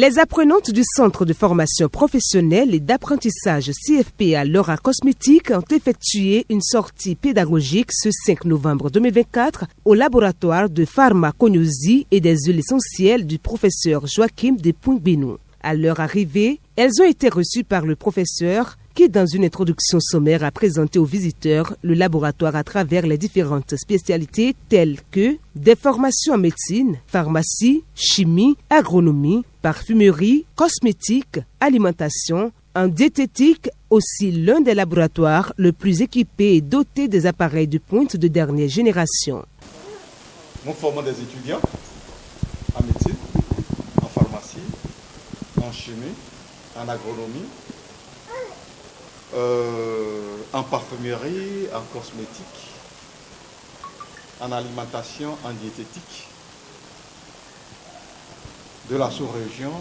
Les apprenantes du Centre de formation professionnelle et d'apprentissage CFPA Laura Cosmétique ont effectué une sortie pédagogique ce 5 novembre 2024 au laboratoire de pharmacognosie et des huiles essentielles du professeur Joachim Depung-Benou. À leur arrivée, elles ont été reçues par le professeur qui, dans une introduction sommaire, a présenté aux visiteurs le laboratoire à travers les différentes spécialités telles que des formations en médecine, pharmacie, chimie, agronomie, parfumerie, cosmétique, alimentation, en diététique, aussi l'un des laboratoires le plus équipés et dotés des appareils de pointe de dernière génération. Nous formons des étudiants en médecine, en pharmacie, en chimie, en agronomie, en parfumerie, en cosmétique, en alimentation, en diététique, de la sous-région,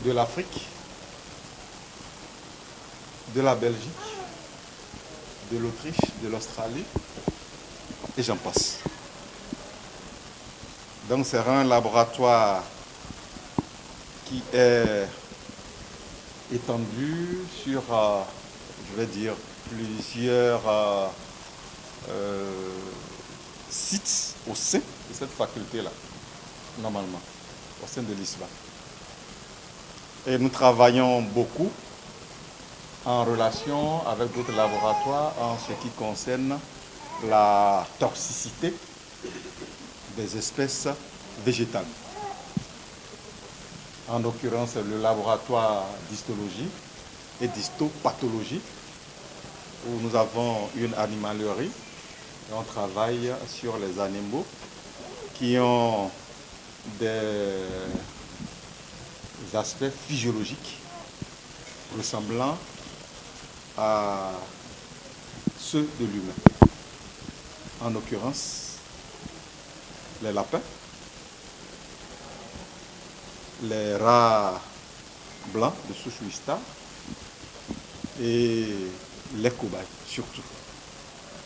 de l'Afrique, de la Belgique, de l'Autriche, de l'Australie, et j'en passe. Donc c'est un laboratoire qui est étendu sur, je vais dire, plusieurs sites au sein de cette faculté-là, normalement, au sein de l'ISBA. Et nous travaillons beaucoup en relation avec d'autres laboratoires en ce qui concerne la toxicité des espèces végétales. En l'occurrence, le laboratoire d'histologie et d'histopathologie, où nous avons une animalerie et on travaille sur les animaux qui ont des aspects physiologiques ressemblant à ceux de l'humain. En l'occurrence, les lapins, les rats blancs de souche Wista et les cobayes surtout.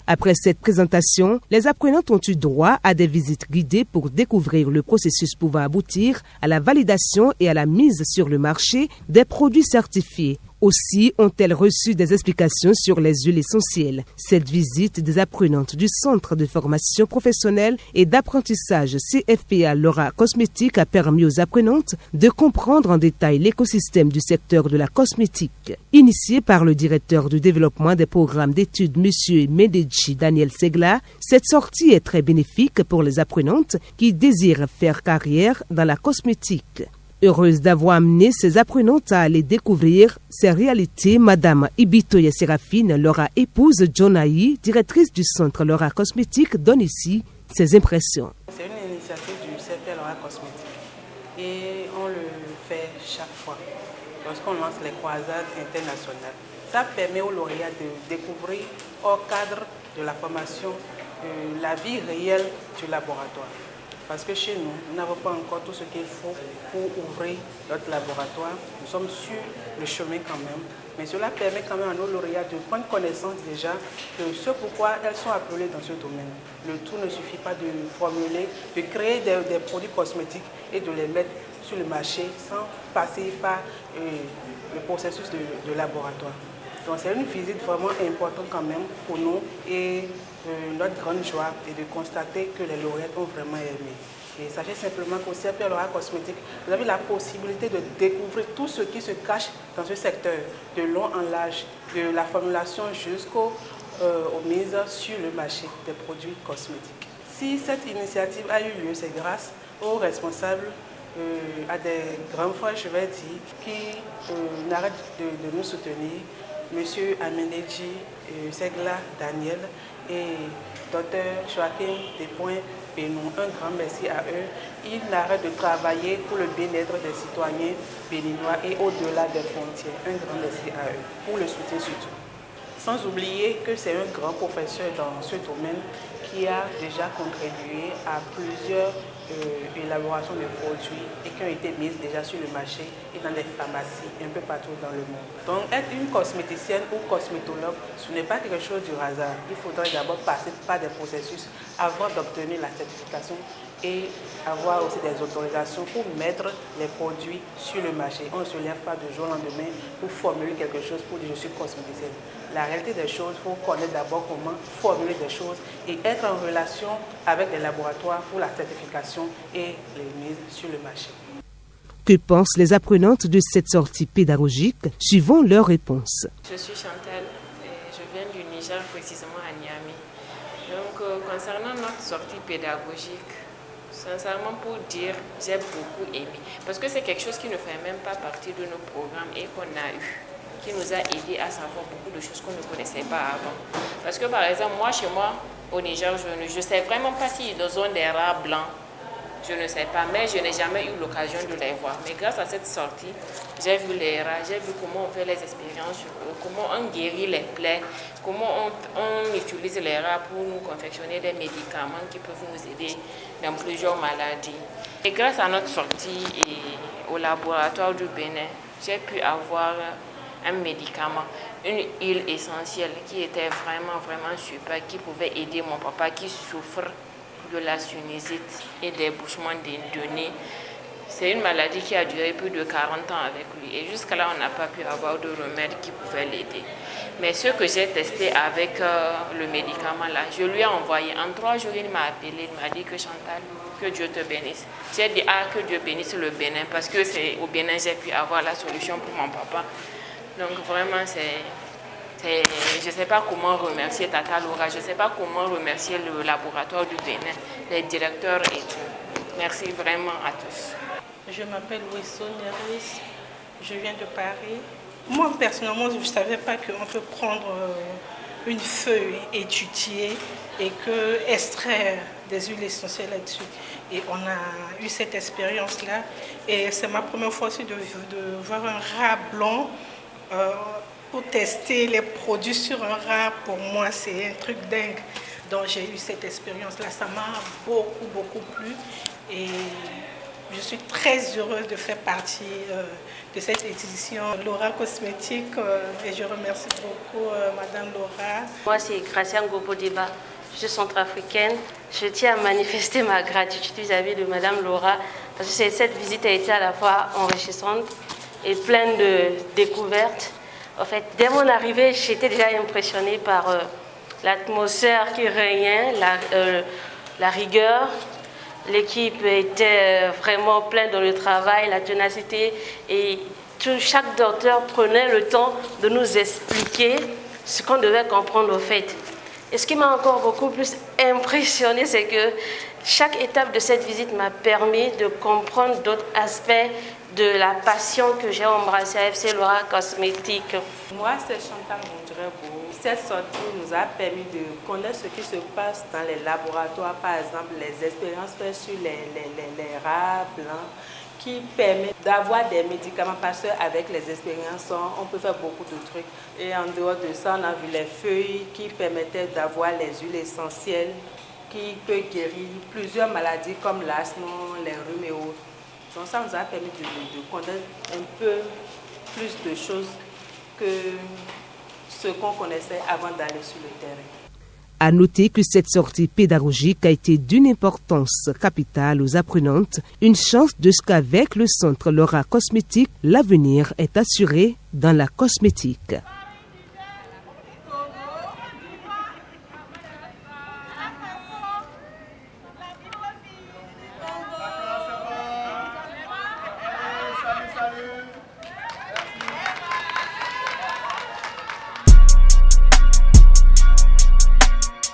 Après cette présentation, les apprenantes ont eu droit à des visites guidées pour découvrir le processus pouvant aboutir à la validation et à la mise sur le marché des produits certifiés. Aussi ont-elles reçu des explications sur les huiles essentielles. Cette visite des apprenantes du Centre de formation professionnelle et d'apprentissage CFPA Laura Cosmétique a permis aux apprenantes de comprendre en détail l'écosystème du secteur de la cosmétique. Initié par le directeur du développement des programmes d'études, M. Mededji Daniel Segla, cette sortie est très bénéfique pour les apprenantes qui désirent faire carrière dans la cosmétique. Heureuse d'avoir amené ses apprenantes à aller découvrir ces réalités, Madame Ibitoye Séraphine, Laura épouse Jonaï, directrice du centre Laura Cosmétique, donne ici ses impressions. C'est une initiative du CFPA Laura Cosmétique et on le fait chaque fois lorsqu'on lance les croisades internationales. Ça permet aux lauréats de découvrir au cadre de la formation la vie réelle du laboratoire. Parce que chez nous, nous n'avons pas encore tout ce qu'il faut pour ouvrir notre laboratoire. Nous sommes sur le chemin quand même. Mais cela permet quand même à nos lauréats de prendre connaissance déjà de ce pourquoi elles sont appelées dans ce domaine. Le tout ne suffit pas de formuler, de créer des produits cosmétiques et de les mettre sur le marché sans passer par le processus de laboratoire. Donc c'est une visite vraiment importante quand même pour nous et notre grande joie est de constater que les lauréats ont vraiment aimé. Et sachez simplement qu'au CFPA Laura Cosmétique, vous avez la possibilité de découvrir tout ce qui se cache dans ce secteur, de long en large, de la formulation jusqu'aux mises sur le marché des produits cosmétiques. Si cette initiative a eu lieu, c'est grâce aux responsables, à des grands frères, je vais dire, qui n'arrêtent de nous soutenir. Monsieur Ameneji Segla Daniel et Dr Joachim Depung-Benou, un grand merci à eux. Ils n'arrêtent de travailler pour le bien-être des citoyens béninois et au-delà des frontières. Un grand merci à eux, pour le soutien surtout. Sans oublier que c'est un grand professeur dans ce domaine qui a déjà contribué à plusieurs élaborations de produits et qui ont été mises déjà sur le marché et dans des pharmacies un peu partout dans le monde. Donc être une cosméticienne ou cosmétologue, ce n'est pas quelque chose du hasard. Il faudrait d'abord passer par des processus avant d'obtenir la certification et avoir aussi des autorisations pour mettre les produits sur le marché. On ne se lève pas du jour au lendemain pour formuler quelque chose pour dire je suis cosméticienne. La réalité des choses, il faut connaître d'abord comment formuler des choses et être en relation avec des laboratoires pour la certification et les mises sur le marché. Que pensent les apprenantes de cette sortie pédagogique? Suivons leurs réponses. Je suis Chantal et je viens du Niger, précisément à Niamey. Donc, concernant notre sortie pédagogique, sincèrement pour dire, j'ai beaucoup aimé. Parce que c'est quelque chose qui ne fait même pas partie de nos programmes et qu'on a eu, qui nous a aidé à savoir beaucoup de choses qu'on ne connaissait pas avant. Parce que par exemple, moi, chez moi, au Niger, je ne sais vraiment pas si ils ont des rats blancs. Je ne sais pas, mais je n'ai jamais eu l'occasion de les voir. Mais grâce à cette sortie, j'ai vu les rats, j'ai vu comment on fait les expériences sur eux, comment on guérit les plaies, comment on utilise les rats pour nous confectionner des médicaments qui peuvent nous aider dans plusieurs maladies. Et grâce à notre sortie et au laboratoire du Bénin, j'ai pu avoir un médicament, une huile essentielle qui était vraiment super, qui pouvait aider mon papa qui souffre de la sinusite et des bouchements de nez. C'est une maladie qui a duré plus de 40 ans avec lui et jusqu'à là on n'a pas pu avoir de remède qui pouvait l'aider. Mais ce que j'ai testé avec le médicament là, je lui ai envoyé. En 3 jours il m'a appelé, il m'a dit que Chantal, que Dieu te bénisse. J'ai dit que Dieu bénisse le Bénin parce que c'est au Bénin j'ai pu avoir la solution pour mon papa. Donc vraiment je ne sais pas comment remercier Tata Laura, je ne sais pas comment remercier le laboratoire du Bénin, les directeurs et tout. Merci vraiment à tous. Je m'appelle Wisso Neris, je viens de Paris. Moi personnellement, je ne savais pas qu'on peut prendre une feuille, étudier et extraire des huiles essentielles là-dessus. Et on a eu cette expérience-là et c'est ma première fois aussi de voir un rat blanc. Pour tester les produits sur un rat, pour moi, c'est un truc dingue. Donc, j'ai eu cette expérience-là. Ça m'a beaucoup plu. Et je suis très heureuse de faire partie de cette édition Laura Cosmétique. Et je remercie beaucoup Madame Laura. Moi, c'est Gracia Ngobodeba. Je suis centrafricaine. Je tiens à manifester ma gratitude vis-à-vis de Madame Laura. Parce que cette visite a été à la fois enrichissante et pleine de découvertes. En fait, dès mon arrivée, j'étais déjà impressionnée par l'atmosphère qui régnait, la rigueur. L'équipe était vraiment pleine dans le travail, la ténacité. Et chaque docteur prenait le temps de nous expliquer ce qu'on devait comprendre au fait. Et ce qui m'a encore beaucoup plus impressionnée, c'est que chaque étape de cette visite m'a permis de comprendre d'autres aspects de la passion que j'ai embrassée à FC Laura Cosmétique. Moi, c'est Chantal Mondrebo. Cette sortie nous a permis de connaître ce qui se passe dans les laboratoires, par exemple les expériences faites sur les rats blancs, qui permet d'avoir des médicaments parce qu'avec les expériences, on peut faire beaucoup de trucs. Et en dehors de ça, on a vu les feuilles qui permettaient d'avoir les huiles essentielles qui peuvent guérir plusieurs maladies comme l'asthme, les rhumes et autres. Donc ça nous a permis de connaître un peu plus de choses que ce qu'on connaissait avant d'aller sur le terrain. À noter que cette sortie pédagogique a été d'une importance capitale aux apprenantes, une chance de ce qu'avec le centre Laura Cosmétique, l'avenir est assuré dans la cosmétique.